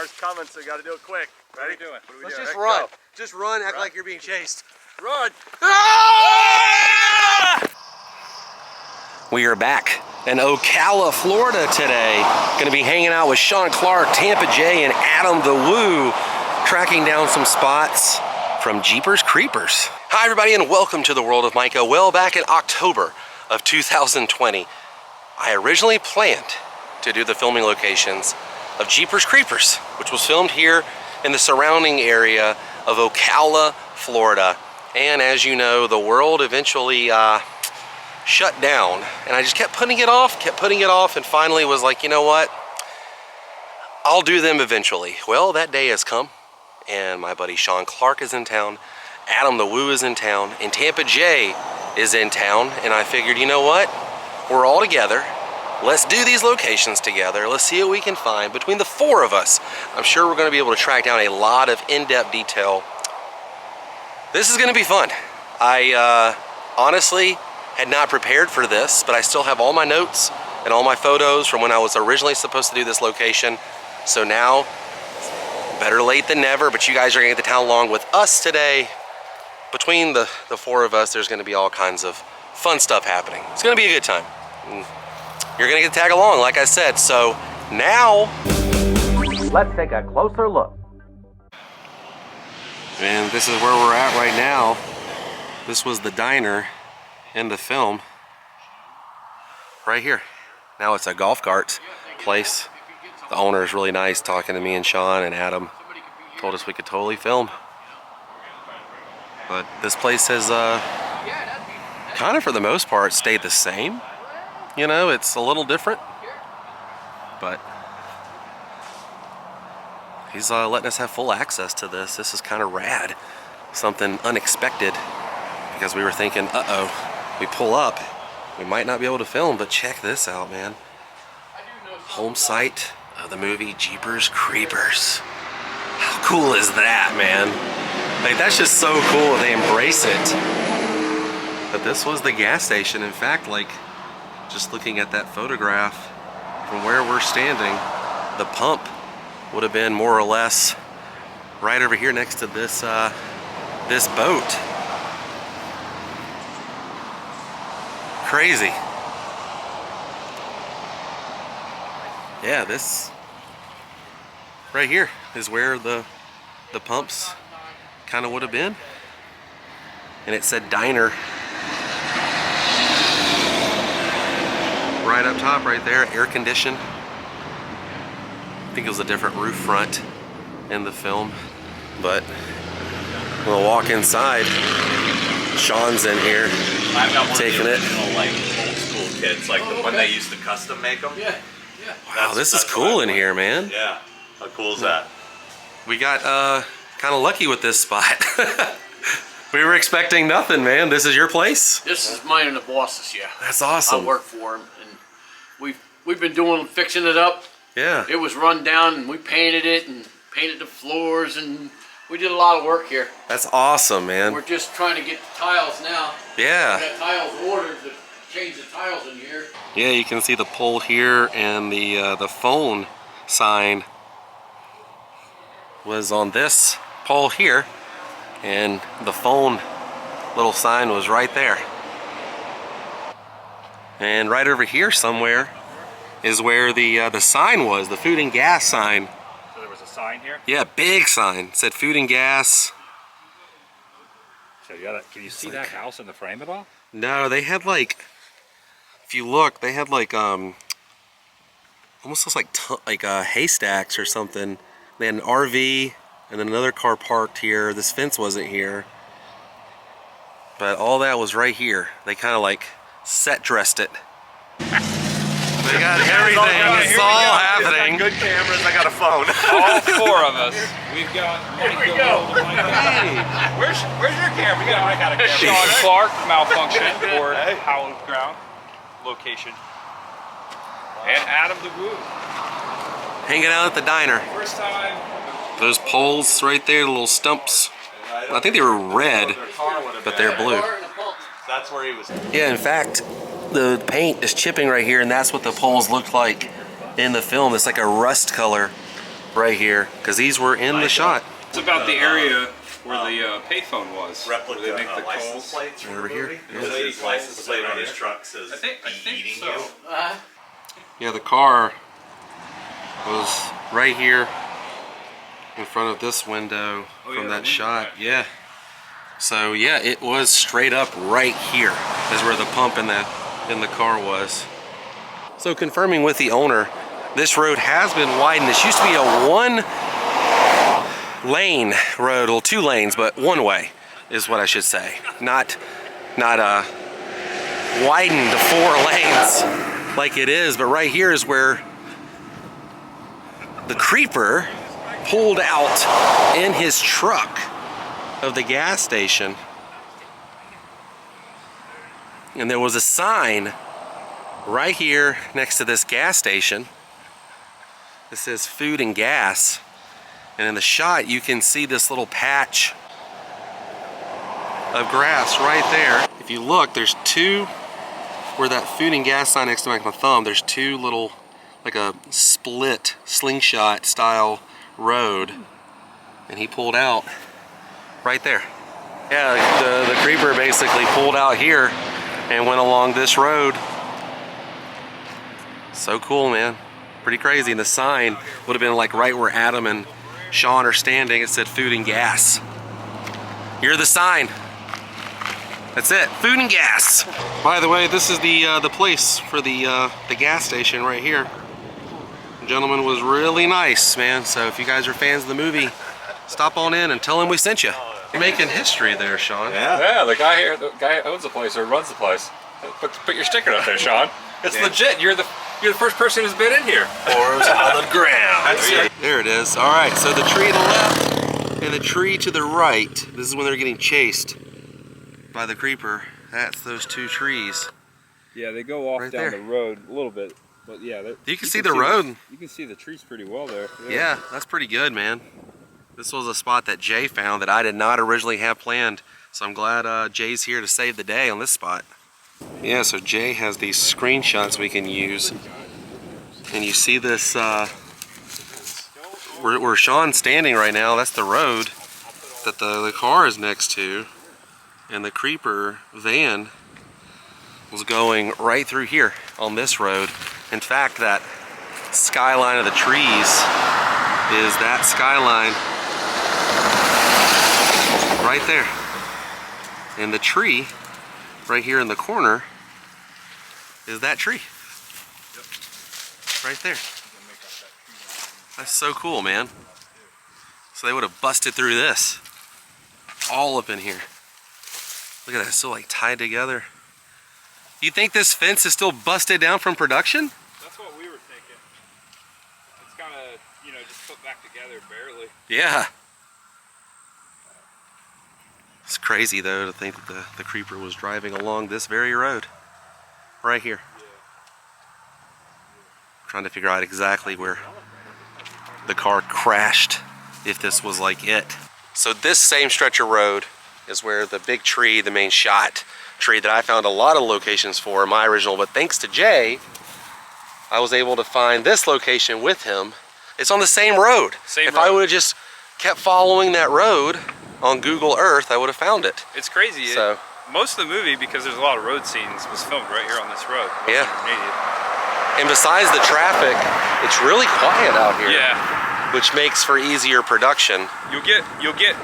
Camera's coming, so you gotta do it quick. Ready? What are we doing? Let's just run. Just run, act like you're being chased. Run! We are back in Ocala, Florida today. Gonna be hanging out with Sean Clark, Tampa J, and Adam the Woo, tracking down some spots from Jeepers Creepers. Hi everybody and welcome to the world of Micah. Well, back in October of 2020, I originally planned to do the filming locations of Jeepers Creepers, which was filmed here in the surrounding area of Ocala, Florida. And as you know, the world eventually shut down, and I just kept putting it off, and finally was like, you know what? I'll do them eventually. Well, that day has come, and my buddy Sean Clark is in town, Adam the Woo is in town, and Tampa J is in town, and I figured, you know what? We're all together. Let's do these locations together. Let's see what we can find. Between the four of us, I'm sure we're gonna be able to track down a lot of in-depth detail. This is gonna be fun. I honestly had not prepared for this, but I still have all my notes and all my photos from when I was originally supposed to do this location. So now, better late than never, but you guys are gonna get to town along with us today. Between the four of us, there's gonna be all kinds of fun stuff happening. It's gonna be a good time. You're gonna get to tag along, like I said. So now, let's take a closer look. And this is where we're at right now. This was the diner in the film, right here. Now it's a golf cart place. The owner is really nice, talking to me and Sean and Adam. Told us we could totally film. But this place has kind of, for the most part, stayed the same. You know, it's a little different, but he's letting us have full access to this. This is kind of rad. Something unexpected, because we were thinking, uh-oh, we pull up, we might not be able to film, but check this out, man. Home site of the movie Jeepers Creepers. How cool is that, man? Like, that's just so cool. They embrace it. But this was the gas station. In fact, like, just looking at that photograph from where we're standing, the pump would have been more or less right over here next to this this boat. Crazy. Yeah, this right here is where the pumps kind of would have been. And it said diner right up top right there, air conditioned. I think it was a different roof front in the film, but we'll walk inside. Sean's in here, I've got one taking of the it. original, like, old school kits, like the one they used to custom make them. Yeah. Wow, this is cool in here, man. Yeah, how cool is that? We got kind of lucky with this spot. We were expecting nothing, man. This is your place? This is mine and the boss's, yeah. That's awesome. I work for him, and we've been fixing it up. Yeah. It was run down, and we painted it and painted the floors, and we did a lot of work here. That's awesome, man. We're just trying to get the tiles now. Yeah. We got tiles ordered to change the tiles in here. Yeah, you can see the pole here, and the phone sign was on this pole here, and the phone little sign was right there. And right over here somewhere is where the sign was, the food and gas sign. So there was a sign here? Yeah, big sign. It said food and gas. So you gotta, can you see that house in the frame at all? No, they had like, if you look, they had like almost looks like haystacks or something. They had an RV and then another car parked here. This fence wasn't here, but all that was right here. They kind of like set dressed it. They got everything. It's all happening. Good cameras. I got a phone. All four of us. We've got Here we go. Hey, where's your camera? We got a camera. Sean Clark, malfunction or hallowed ground location. And Adam the Woo. Hanging out at the diner. First time. Those poles right there, the little stumps. I think they were red, but they're blue. That's where he was. Yeah, in fact, the paint is chipping right here, and that's what the poles looked like in the film. It's like a rust color. right here, because these were in the shot. It's about the area where the payphone was. Replica where they make the license calls. plates from Over the here. movie. Yeah. His license plate on his truck says I think eating so. you. Yeah, the car was right here in front of this window from that shot. Yeah. So yeah, it was straight up right here is where the pump in the car was. So confirming with the owner, this road has been widened. This used to be a one-lane road, well, 2 lanes, but one way is what I should say. Not widened to 4 lanes like it is, but right here is where the creeper pulled out in his truck of the gas station. And there was a sign right here next to this gas station. It says food and gas. And in the shot, you can see this little patch of grass right there. If you look, there's 2, where that food and gas sign next to my thumb, there's 2 little, like a split slingshot style road. And he pulled out right there. Yeah, the creeper basically pulled out here and went along this road. So cool, man. Pretty crazy. And the sign would have been like right where Adam and Sean are standing. It said food and gas. You're the sign. That's it, food and gas. By the way, this is the place for the gas station right here. The gentleman was really nice, man. So if you guys are fans of the movie, stop on in and tell him we sent you. You're making history there, Sean. Yeah, the guy here, the guy who owns the place or runs the place. Put your sticker up there, Sean. It's legit. You're the first person who's been in here. Or on the ground. There it is. All right, so the tree to the left and the tree to the right. This is when they're getting chased by the creeper. That's those 2 trees. Yeah, they go off Right down there. the road a little bit, but yeah, You can see the road. You can see the trees pretty well there. Yeah, that's pretty good, man. This was a spot that Jay found that I did not originally have planned. So I'm glad Jay's here to save the day on this spot. Yeah, so Jay has these screenshots we can use. And you see this, where Sean's standing right now, that's the road that the car is next to. And the creeper van was going right through here on this road. In fact, that skyline of the trees is that skyline right there. And the tree right here in the corner is that tree. Right there. That's so cool, man. So they would have busted through this. All up in here. Look at that, it's still like tied together. You think this fence is still busted down from production? That's what we were thinking. It's kind of, just put back together barely. Yeah. It's crazy though to think that the creeper was driving along this very road. Right here. Trying to figure out exactly where the car crashed, if this was like it. So this same stretch of road is where the big tree, the main shot tree that I found a lot of locations for in my original, but thanks to Jay, I was able to find this location with him. It's on the same road. If I would have just kept following that road on Google Earth, I would have found it. It's crazy. So most of the movie, because there's a lot of road scenes, was filmed right here on this road. Yeah. And besides the traffic, it's really quiet out here. Yeah. Which makes for easier production. You'll get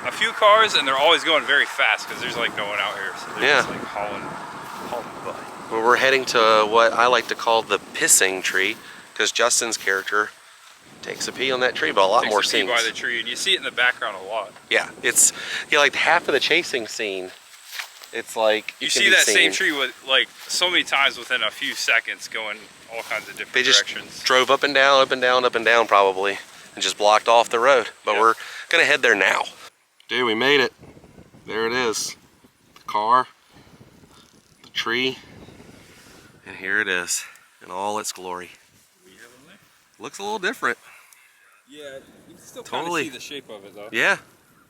a few cars, and they're always going very fast because there's like no one out here. So they're just like hauling butt. Well, we're heading to what I like to call the pissing tree, because Justin's character takes a pee on that tree, but a lot more scenes. By the tree, and you see it in the background a lot. Yeah, it's like half of the chasing scene. It's like you see that same tree with like so many times within a few seconds, going all kinds of different directions. They just drove up and down, up and down, up and down, probably, and just blocked off the road. But we're gonna head there now. Dude, we made it. There it is. The car, the tree, and here it is in all its glory. Looks a little different. Yeah, you can still kind of see the shape of it though. Yeah.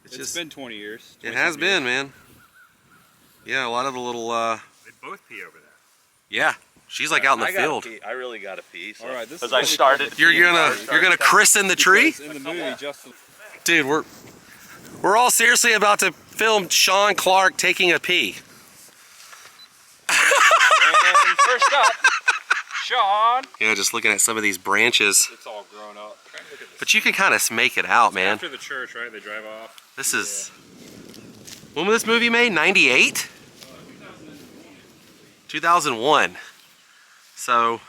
It's been 20 years. It has been, man. Yeah, a lot of the little they both pee over there. Yeah. She's like out in the field. I really got a pee. So. All right, this Because is I started. You're gonna christen the tree? in the movie just. Dude, we're all seriously about to film Sean Clark taking a pee. And first up, Sean. Yeah, just looking at some of these branches. It's all grown up. But you can kind of make it out, man. After the church, right? They drive off. This is... When was this movie made? 98? 2001. So,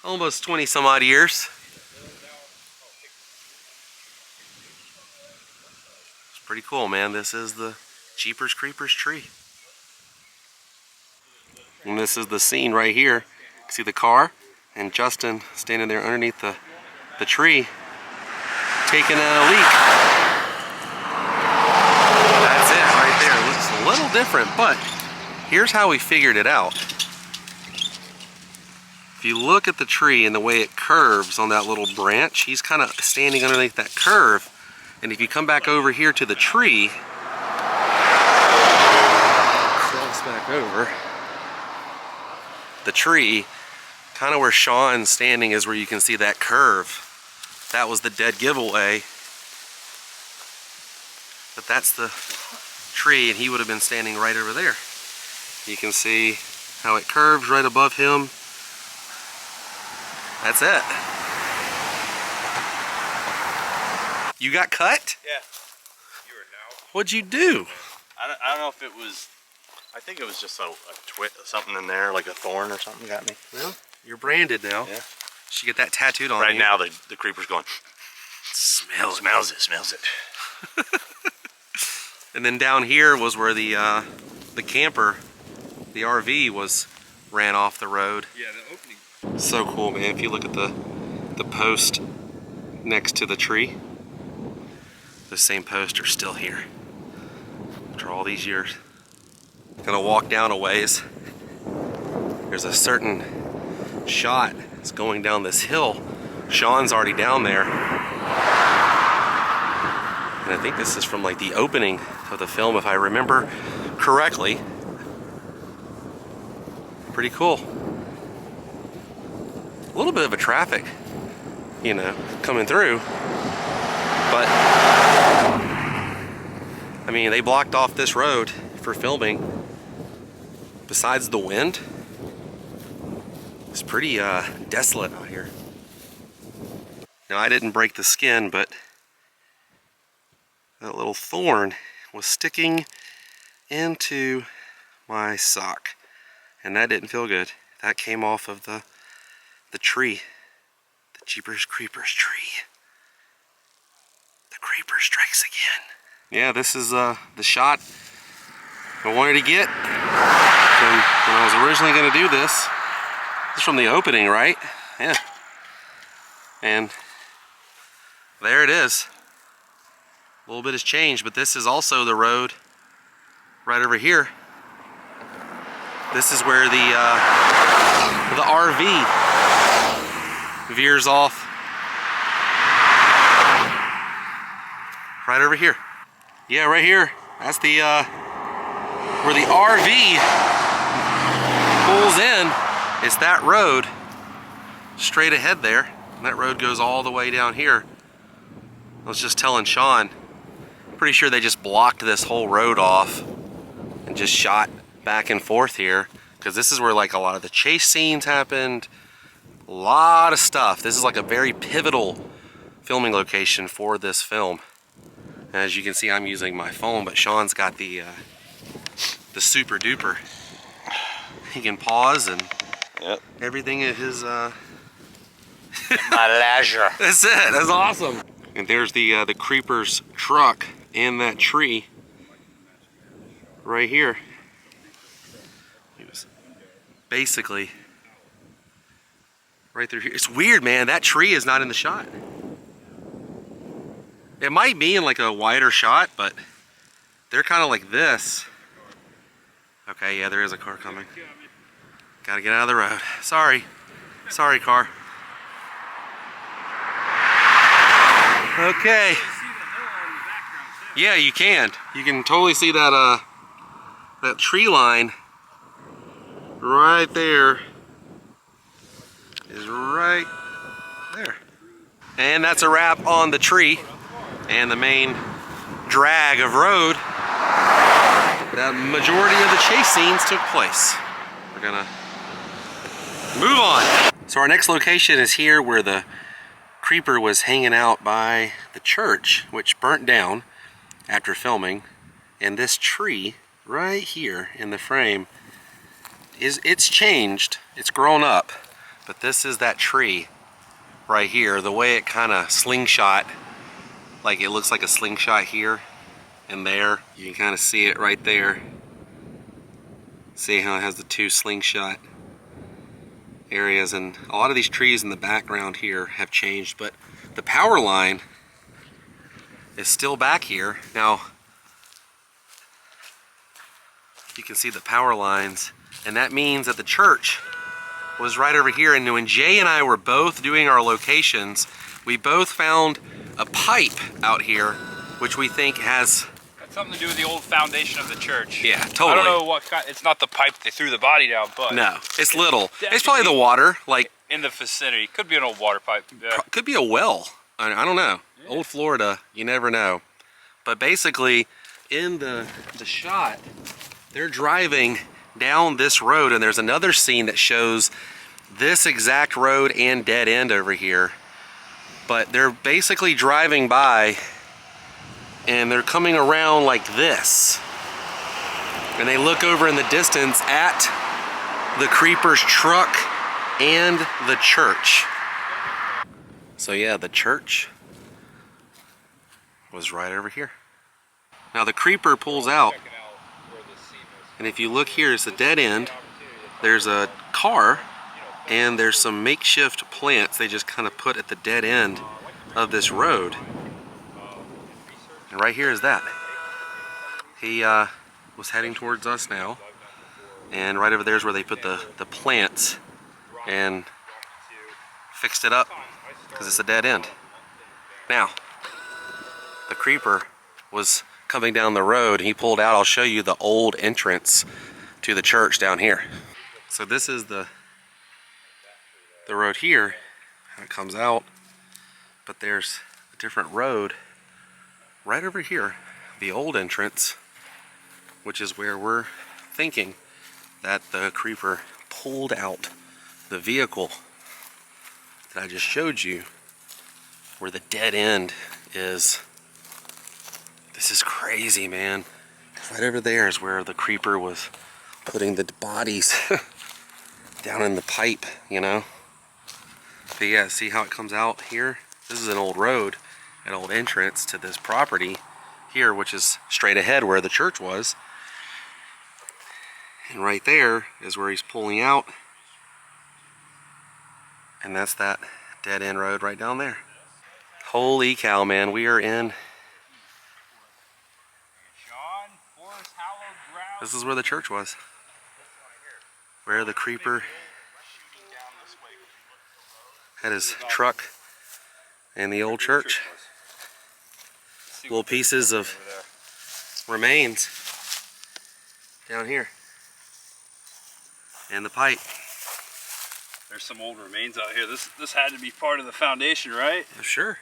almost 20 some odd years. It's pretty cool, man. This is the Jeepers Creepers tree. And this is the scene right here. You can see the car and Justin standing there underneath the tree taking a leak. That's it right there. It looks a little different, but here's how we figured it out. If you look at the tree and the way it curves on that little branch, he's kind of standing underneath that curve. And if you come back over here to the tree, cross back over, the tree, kind of where Sean's standing is where you can see that curve. That was the dead giveaway. But that's the tree, and he would have been standing right over there. You can see how it curves right above him. That's it. You got cut? Yeah. What'd you do? I don't know if it was. I think it was just a something in there, like a thorn or something got me. Well, you're branded now. Yeah. Should get that tattooed on Right you. now, the creeper's going. Smells Smells it. And then down here was where the camper, the RV, ran off the road. Yeah, the opening. So cool, man. If you look at the post next to the tree, the same posts are still here after all these years. Gonna walk down a ways. There's a certain shot that's going down this hill. Sean's already down there. And I think this is from like the opening of the film, if I remember correctly. Pretty cool. A little bit of a traffic, you know, coming through. But, I mean, they blocked off this road for filming. Besides the wind, it's pretty desolate out here. Now, I didn't break the skin, but that little thorn was sticking into my sock, and that didn't feel good. That came off of the tree, the Jeepers Creepers tree. The creeper strikes again. Yeah, this is the shot I wanted to get from when I was originally going to do this. This is from the opening, right? Yeah. And there it is. A little bit has changed, but this is also the road right over here. This is where the RV veers off. Right over here. Yeah, right here. That's the where the RV pulls in. It's that road straight ahead there. And that road goes all the way down here. I was just telling Sean, pretty sure they just blocked this whole road off and just shot back and forth here, because this is where like a lot of the chase scenes happened. A lot of stuff. This is like a very pivotal filming location for this film. And as you can see, I'm using my phone, but Sean's got the super duper. He can pause and everything at his My leisure. That's it. That's awesome. And there's the creeper's truck in that tree right here. He was basically right through here. It's weird, man. That tree is not in the shot. It might be in like a wider shot, but they're kind of like this. Okay, yeah, there is a car coming. Gotta get out of the road. Sorry. Sorry, car. Okay. Yeah, you can. You can totally see that that tree line right there is right there. And that's a wrap on the tree and the main drag of road. The majority of the chase scenes took place. We're gonna move on. So our next location is here where the creeper was hanging out by the church, which burnt down after filming. And this tree right here in the frame it's changed, it's grown up, but this is that tree right here. The way it kind of slingshot, like it looks like a slingshot here and there. You can kind of see it right there. See how it has the two slingshot areas, and a lot of these trees in the background here have changed, but the power line is still back here. Now you can see the power lines, and that means that the church was right over here. And when Jay and I were both doing our locations, we both found a pipe out here, which we think has something to do with the old foundation of the church. Yeah, totally. I don't know what kind. It's not the pipe they threw the body down, but no, it's little. It's probably the water, like in the vicinity. Could be an old water pipe. Yeah. Could be a well. I don't know. Yeah. Old Florida, you never know. But basically, in the shot, they're driving down this road, and there's another scene that shows this exact road and dead end over here. But they're basically driving by, and they're coming around like this, and they look over in the distance at the creeper's truck and the church. So yeah, the church was right over here. Now the creeper pulls out, and if you look here, it's a dead end. There's a car, and there's some makeshift plants they just kind of put at the dead end of this road. And right here is that. He was heading towards us now, and right over there is where they put the plants and fixed it up because it's a dead end. Now, the creeper was coming down the road. He pulled out. I'll show you the old entrance to the church down here. So this is the road here, how it comes out, but there's a different road right over here, the old entrance, which is where we're thinking that the creeper pulled out the vehicle that I just showed you, where the dead end is. This is crazy, man. Right over there is where the creeper was putting the bodies down in the pipe, you know. But yeah, see how it comes out here? This is an old road, an old entrance to this property here, which is straight ahead where the church was. And right there is where he's pulling out. And that's that dead end road right down there. Holy cow, man. We are in. This is where the church was. Where the creeper had his truck and the old church. Little pieces of remains down here. And the pipe. There's some old remains out here. This had to be part of the foundation, right? Sure.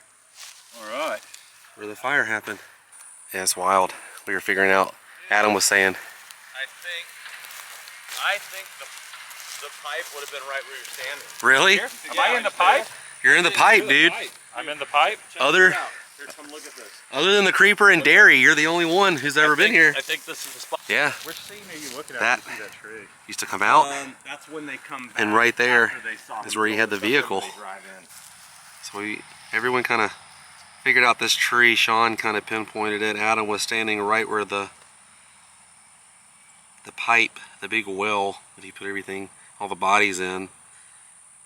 All right. Where the fire happened. Yeah, it's wild. We were figuring out. Adam was saying. I think the pipe would have been right where you're standing. Really? Here? Am I in the pipe? You're in the pipe, dude. I'm in the pipe? Other Come look at this. Other than the creeper and Darry, you're the only one who's ever been here. I think this is the spot. Yeah. Which scene are you looking at? That You see that tree? used to come out. That's when they come back. And right there after they saw is him where you go, had the so then vehicle. they drive in. So everyone kind of figured out this tree. Sean kind of pinpointed it. Adam was standing right where the pipe, the big well that he put everything, all the bodies in.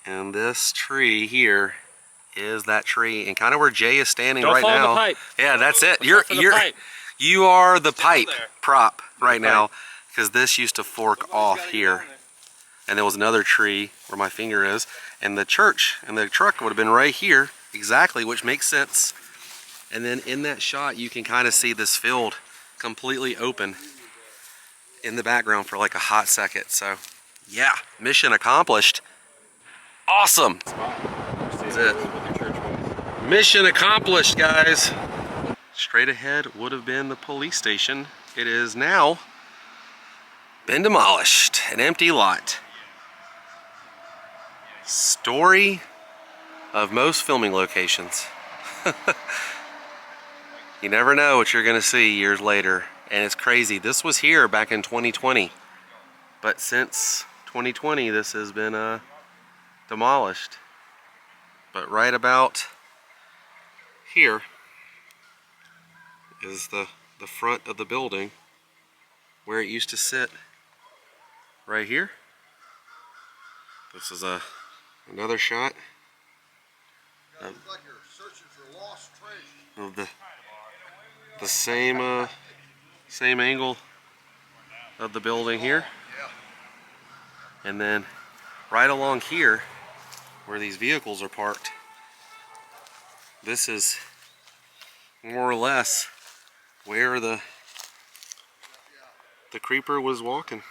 And this tree here is that tree, and kind of where Jay is standing right now. The pipe. Yeah, that's it. Pipe. You are the pipe there. prop right now, because this used to fork off here, and there was another tree where my finger is, and the church and the truck would have been right here exactly, which makes sense. And then in that shot, you can kind of see this field completely open in the background for like a hot second. So Yeah, mission accomplished. Awesome. That's it. Mission accomplished, guys. Straight ahead would have been the police station. It is now been demolished. An empty lot. Story of most filming locations. You never know what you're gonna see years later. And it's crazy. This was here back in 2020. But since 2020, this has been demolished. But right about here is the front of the building where it used to sit. Right here. This is another shot of the same angle of the building here. And then right along here where these vehicles are parked, this is more or less where the creeper was walking.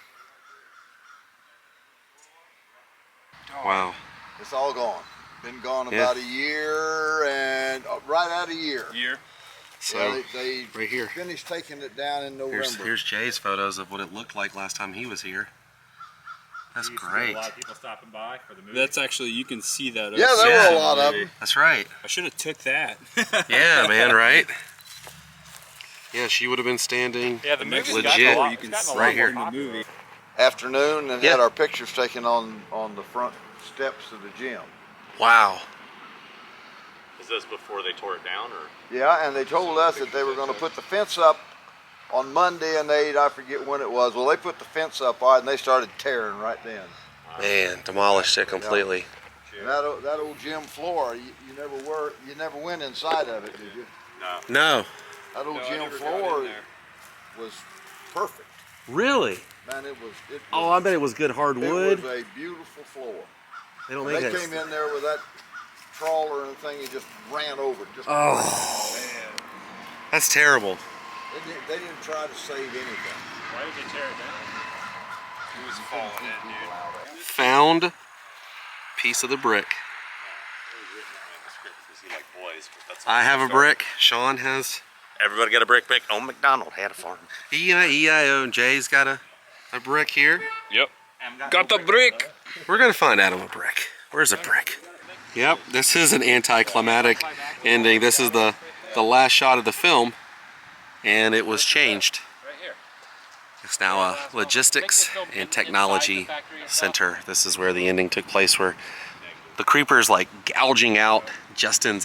Wow. It's all gone. Been gone about a year and right at a year. So yeah, they right here. Finished taking it down in November. Here's Jay's photos of what it looked like last time he was here. That's great. A lot of people stopping by for the movie. That's actually, you can see that. Yeah, there were a lot of them. That's right. I should have took that. Yeah, man, right? Yeah, she would have been standing the movie's legit gotten you can gotten see right here. in the movie. Afternoon and Yeah. had our pictures taken on the front steps of the gym. Wow. Is this before they tore it down, or? Yeah, and they told us that they were going to put the fence up on Monday, and I forget when it was. Well, they put the fence up, and they started tearing right then. Man, demolished it completely. And that old gym floor, you never went inside of it, did you? No. That old gym floor was perfect. Really? Man, it was. Oh, I bet it was good hardwood. It was a beautiful floor. They don't When make they it. came in there with that trawler and the thing, it just ran over it. Just That's terrible. They didn't try to save anything. Why did they tear it down? It was falling in, dude. Found piece of the brick. I have a brick. Sean has. Everybody got a brick. Old McDonald had a farm. E-I-E-I-O. Jay's got a brick here. Yep. Got the brick. We're gonna find Adam a brick. Where's a brick? Yep, this is an anticlimactic ending. This is the last shot of the film, and it was changed. It's now a logistics and technology center. This is where the ending took place, where the creeper's like gouging out Justin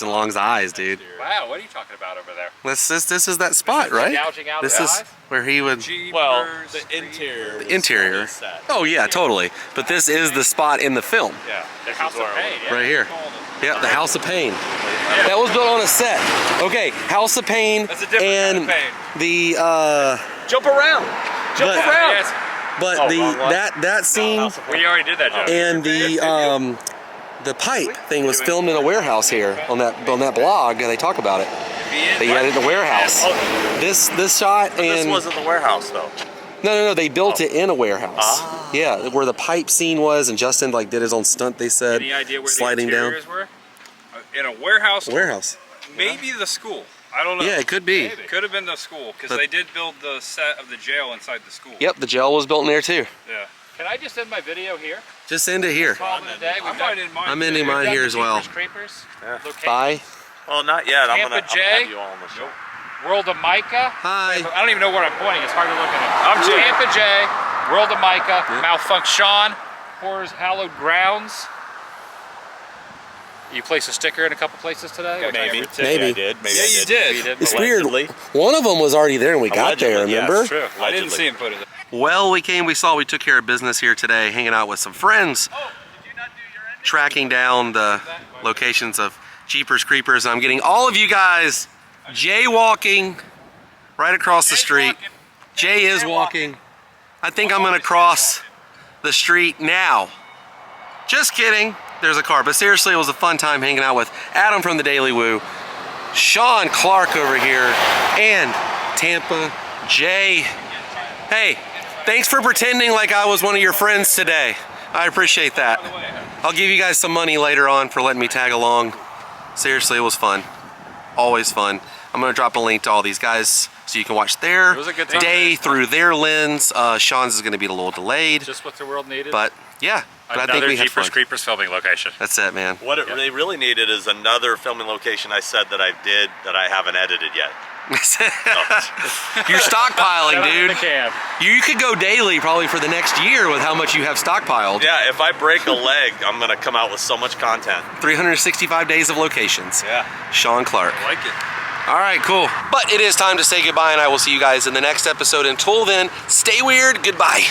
Long's eyes, dude. Wow, what are you talking about over there? This is that spot, right? Gouging out This the is eyes? where he would. Well, the interior. The interior. Oh yeah, totally. But this is the spot in the film. Yeah, the House of Pain. Yeah. Right here. Yeah, the House of Pain. That was built on a set. Okay, House of Pain. That's a different and kind of pain. the Jump around. Jump around. Yes. but Oh, the wrong one. that scene We already did that joke. and the pipe thing was filmed in a warehouse here on that blog, and they talk about it. They had it in a warehouse. This shot This and wasn't the warehouse, though. no, they built it in a warehouse. Yeah, where the pipe scene was, and Justin like did his own stunt. They said Any idea where sliding the down. interiors were? In a warehouse. Warehouse. Maybe the school. I don't know. Yeah, it could be. Could have been the school, because But- they did build the set of the jail inside the school. Yep, the jail was built in there too. Yeah. Can I just end my video here? Just end it here. Call it a day. I'm ending mine here as well. Creepers. Bye. Well, not yet. I'm Tampa gonna J. have you all on the show. World of Micah. Hi. I don't even know where I'm pointing. It's hard to look at it. I'm Tampa J. World of Micah. Malfunction. Horrors Hallowed Grounds. You placed a sticker in a couple places today? Maybe. Maybe. I did. Maybe Yeah, I you did. did. It's weird. Allegedly. One of them was already there when we got there, Allegedly, yeah, remember? it's true. I didn't see him put it there. Well, we came, we saw, we took care of business here today, hanging out with some friends, tracking down the locations of Jeepers Creepers. I'm getting all of you guys jaywalking right across the street. Jay is walking. I think I'm gonna cross the street now. Just kidding, there's a car. But seriously, it was a fun time hanging out with Adam from the Daily Woo, Sean Clark over here, and Tampa J. Hey, Thanks for pretending like I was one of your friends today. I appreciate that. I'll give you guys some money later on for letting me tag along. Seriously, it was fun. Always fun. I'm gonna drop a link to all these guys so you can watch their day through their lens. Sean's is gonna be a little delayed. Just what the world needed. But yeah, but I think Another we had Jeepers fun. Creepers filming location. That's it, man. What they really needed is another filming location I said that I did that I haven't edited yet. You're stockpiling, dude. You could go daily probably for the next year with how much you have stockpiled. Yeah, if I break a leg, I'm gonna come out with so much content. 365 days of locations. Yeah. Sean Clark. I like it. All right, cool. But it is time to say goodbye, and I will see you guys in the next episode. Until then, stay weird. Goodbye.